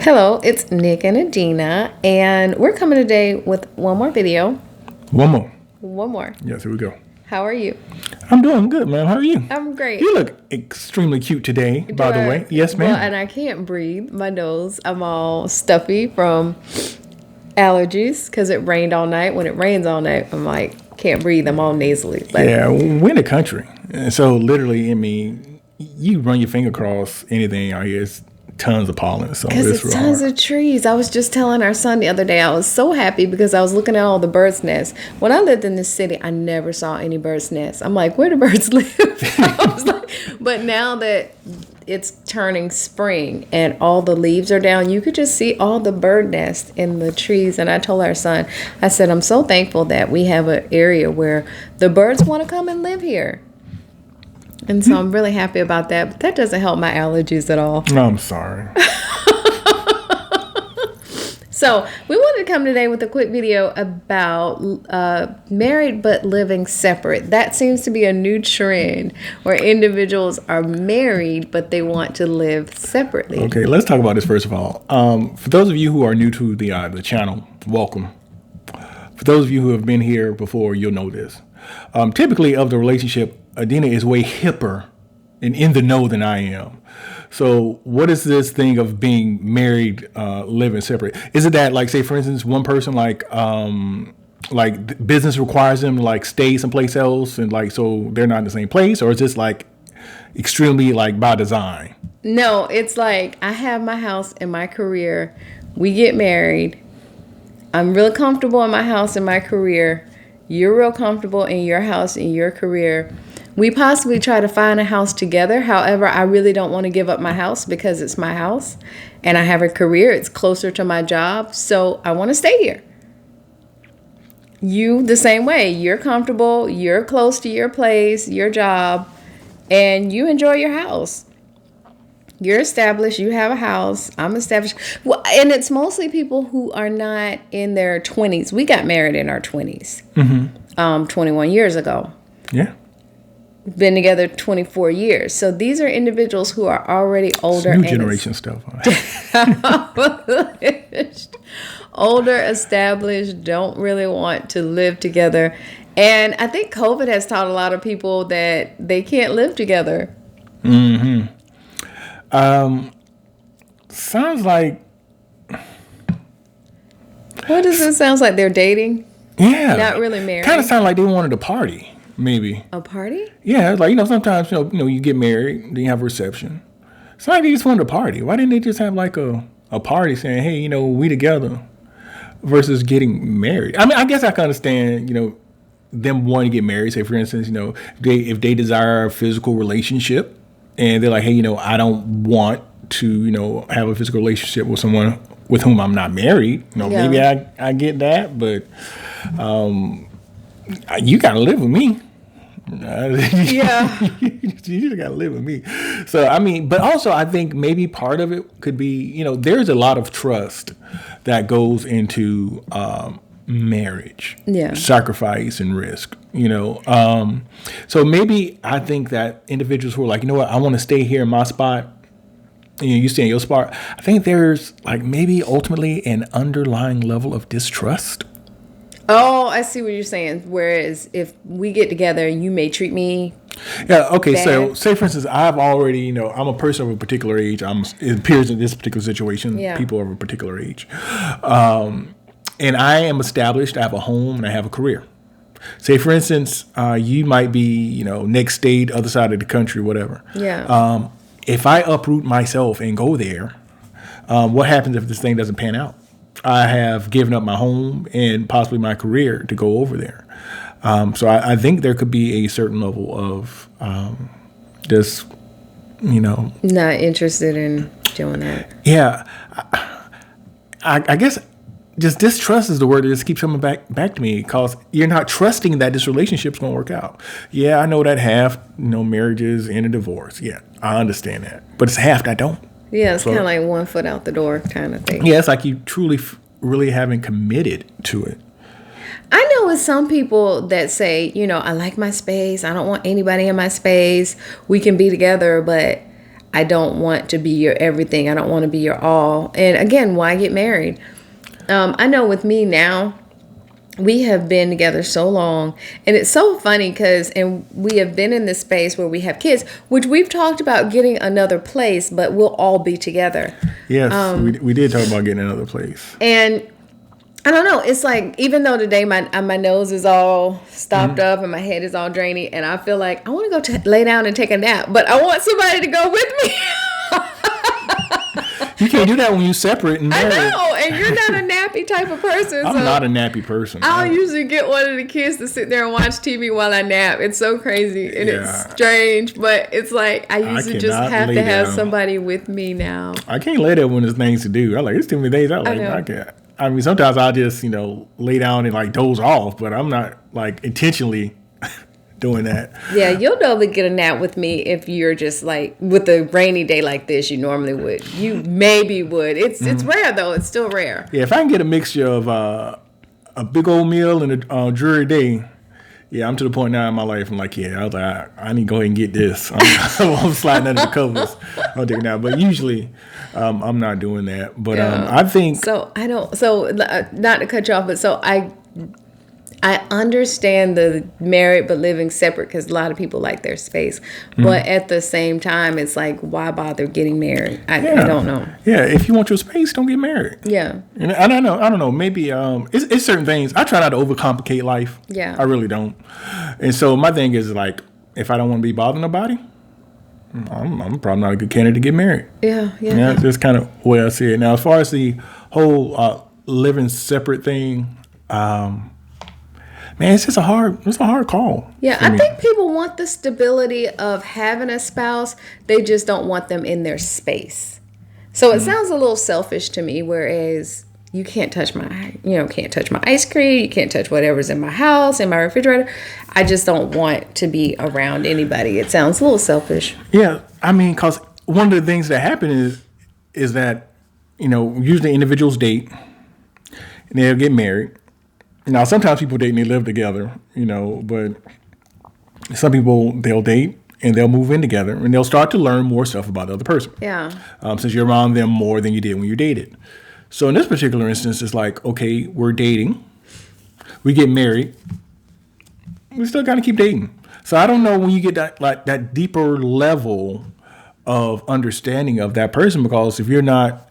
Hello, it's Nik and Adinah, and we're coming today with one more video. One more. One more. Yes, here we go. How are you? I'm doing good, ma'am. How are you? I'm great. You look extremely cute today, by the way. Yes, ma'am. Well, and I can't breathe. My nose, I'm all stuffy from allergies because it rained all night. When it rains all night, I'm like, can't breathe. I'm all nasally. But yeah, we're in the country. And so literally, I mean, you run your finger across anything out here, it's tons of pollen. So because it's tons of trees. I was just telling our son the other day, I was so happy because I was looking at all the birds' nests. When I lived in this city, I never saw any birds' nests. I'm like, where do birds live? I was like, but now that it's turning spring and all the leaves are down, you could just see all the bird nests in the trees. And I told our son, I said, I'm so thankful that we have an area where the birds want to come and live here. And so I'm really happy about that. But that doesn't help my allergies at all. No, I'm sorry. So we wanted to come today with a quick video about married but living separate. That seems to be a new trend where individuals are married but they want to live separately. Okay, let's talk about this first of all. For those of you who are new to the channel, welcome. For those of you who have been here before, you'll know this. Typically of the relationship, Adinah is way hipper and in the know than I am. So what is this thing of being married, living separate? Is it that, like, say, for instance, one person like business requires them to like stay someplace else and like so they're not in the same place? Or is this like extremely like by design? No, it's like I have my house and my career. We get married. I'm real comfortable in my house and my career. You're real comfortable in your house and your career. We possibly try to find a house together. However, I really don't want to give up my house because it's my house and I have a career. It's closer to my job. So I want to stay here. You the same way. You're comfortable. You're close to your place, your job, and you enjoy your house. You're established. You have a house. I'm established. Well, and it's mostly people who are not in their 20s. We got married in our 20s, 21 years ago. Yeah. Been together 24 years. So these are individuals who are already older. It's new generation stuff. Older, established, don't really want to live together. And I think COVID has taught a lot of people that they can't live together. Mm-hmm. Sounds like. What does it sound like? They're dating? Yeah. Not really married. Kind of sound like they wanted to party. Maybe. A party? Yeah, like, sometimes, you get married, then you have a reception. It's like they just wanted a party. Why didn't they just have like a party saying, hey, we together versus getting married? I mean, I guess I can understand, them wanting to get married. Say, for instance, if they desire a physical relationship and they're like, hey, I don't want to, have a physical relationship with someone with whom I'm not married. Maybe I get that, but you got to live with me. Yeah. You got to live with me. So, I mean, but also I think maybe part of it could be, there's a lot of trust that goes into marriage, sacrifice and risk, So maybe I think that individuals who are like, I want to stay here in my spot, you stay in your spot. I think there's like maybe ultimately an underlying level of distrust. Oh, I see what you're saying. Whereas if we get together, you may treat me. Yeah. Okay. bad. So, say for instance, I've already, I'm a person of a particular age. It appears in this particular situation, people of a particular age, and I am established. I have a home and I have a career. Say for instance, you might be, next state, other side of the country, whatever. Yeah. If I uproot myself and go there, what happens if this thing doesn't pan out? I have given up my home and possibly my career to go over there. So I think there could be a certain level of just, Not interested in doing that. Yeah. I guess just distrust is the word that just keeps coming back to me because you're not trusting that this relationship's going to work out. Yeah, I know that half, marriages end in divorce. Yeah, I understand that. But it's half that don't. Yeah, it's kind of like one foot out the door kind of thing. Yeah, it's like you truly, really haven't committed to it. I know with some people that say, I like my space. I don't want anybody in my space. We can be together. But I don't want to be your everything. I don't want to be your all. And again, why get married? I know with me now, we have been together so long, and it's so funny and we have been in this space where we have kids, which we've talked about getting another place, but we'll all be together. Yes, we did talk about getting another place. And I don't know, it's like, even though today my nose is all stopped up and my head is all drainy, and I feel like I want to go lay down and take a nap, but I want somebody to go with me. You can't do that when you separate and married. I know, and you're not a nappy type of person. I'm not a nappy person. I'll usually get one of the kids to sit there and watch TV while I nap. It's so crazy and it's strange, but it's like I usually just have to have somebody with me now. I can't lay there when there's things to do. I'm like, it's too many days. I can't. I mean, sometimes I'll just, lay down and like doze off, but I'm not like intentionally doing that. Yeah, you'll probably get a nap with me if you're just like with a rainy day like this. You normally would. You maybe would. It's rare though. It's still rare. Yeah, if I can get a mixture of a big old meal and a dreary day, yeah, I'm to the point now in my life. I'm like, I was like, I need to go ahead and get this. I'm sliding under the covers. I'll take it now. But usually, I'm not doing that. But I think so. I don't. So not to cut you off, but so I understand the married but living separate because a lot of people like their space. But at the same time, it's like, why bother getting married? I don't know. Yeah, if you want your space, don't get married. Yeah. And I don't know. Maybe it's certain things. I try not to overcomplicate life. Yeah. I really don't. And so my thing is like, if I don't want to be bothering nobody, I'm probably not a good candidate to get married. Yeah. That's just kind of the way I see it. Now, as far as the whole living separate thing, man, it's a hard call. Yeah, I think people want the stability of having a spouse. They just don't want them in their space. So it sounds a little selfish to me, whereas you can't touch my ice cream. You can't touch whatever's in my house, in my refrigerator. I just don't want to be around anybody. It sounds a little selfish. Yeah, I mean, because one of the things that happen is that, usually individuals date and they'll get married. Now, sometimes people date and they live together, but some people, they'll date and they'll move in together and they'll start to learn more stuff about the other person. Yeah. Since you're around them more than you did when you dated. So in this particular instance, it's like, okay, we're dating. We get married. We still got to keep dating. So I don't know when you get that deeper level of understanding of that person, because if you're not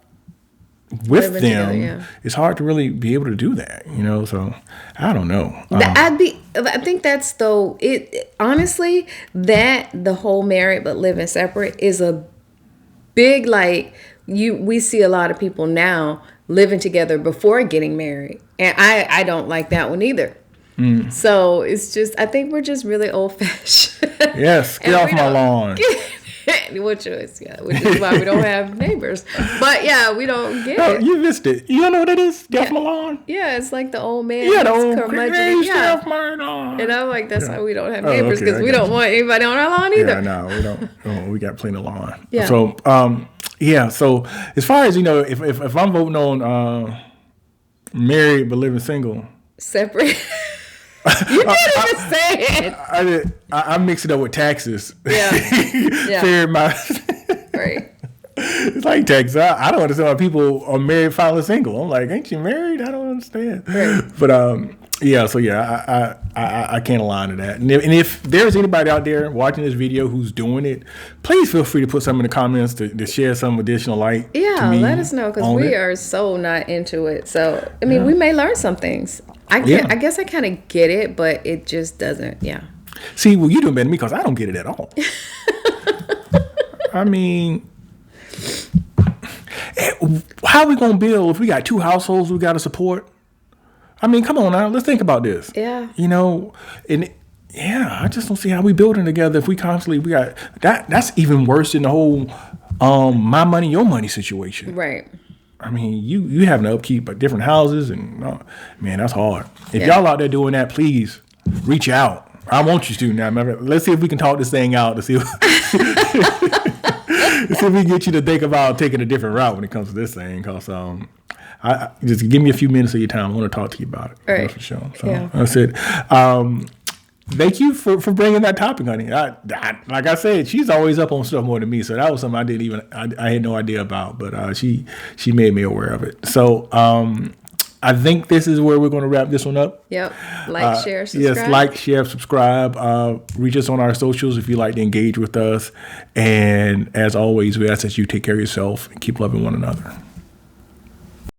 with them, it's hard to really be able to do that, so I don't know. I think that's honestly, that the whole married but living separate is a big, we see a lot of people now living together before getting married, and I don't like that one either. So it's just, I think we're just really old fashioned. Yes, get off my lawn. Which is why we don't have neighbors. But we don't get it. You missed it. You don't know what it is? Get off my lawn? Yeah, it's like the old man. Yeah, the old curmudgeon. Get off my lawn. And I'm like, that's why we don't have neighbors, because we don't want anybody on our lawn either. Yeah, no, we don't. Oh, we got plenty of lawn. Yeah. So, so as far as, if I'm voting on married but living single. Separate. You didn't even say it. I mix it up with taxes. Yeah. Fair Right. It's like taxes. I don't understand why people are married, finally single. I'm like, ain't you married? I don't understand. Right. But I can't align to that. And if there's anybody out there watching this video who's doing it, please feel free to put some in the comments to share some additional light. Yeah, let us know, because we are so not into it. So I mean, we may learn some things. I guess I kind of get it, but it just doesn't. Yeah. See, well, you doing better than me, because I don't get it at all. I mean, how are we gonna build if we got two households we got to support? I mean, come on now, let's think about this. Yeah. I just don't see how we building together if we got that. That's even worse than the whole my money, your money situation. Right. I mean, you having to upkeep different houses, and man, that's hard. If y'all out there doing that, please reach out. I want you to now. Let's see if we can talk this thing out to see if we can get you to think about taking a different route when it comes to this thing. Because just give me a few minutes of your time. I want to talk to you about it. Right. That's for sure. So that's it. Thank you for bringing that topic, honey. Like I said, she's always up on stuff more than me, so that was something I had no idea about, but she made me aware of it. So I think this is where we're going to wrap this one up. Yep. Like, share, subscribe. Yes, like, share, subscribe. Reach us on our socials if you'd like to engage with us. And as always, we ask that you take care of yourself and keep loving one another.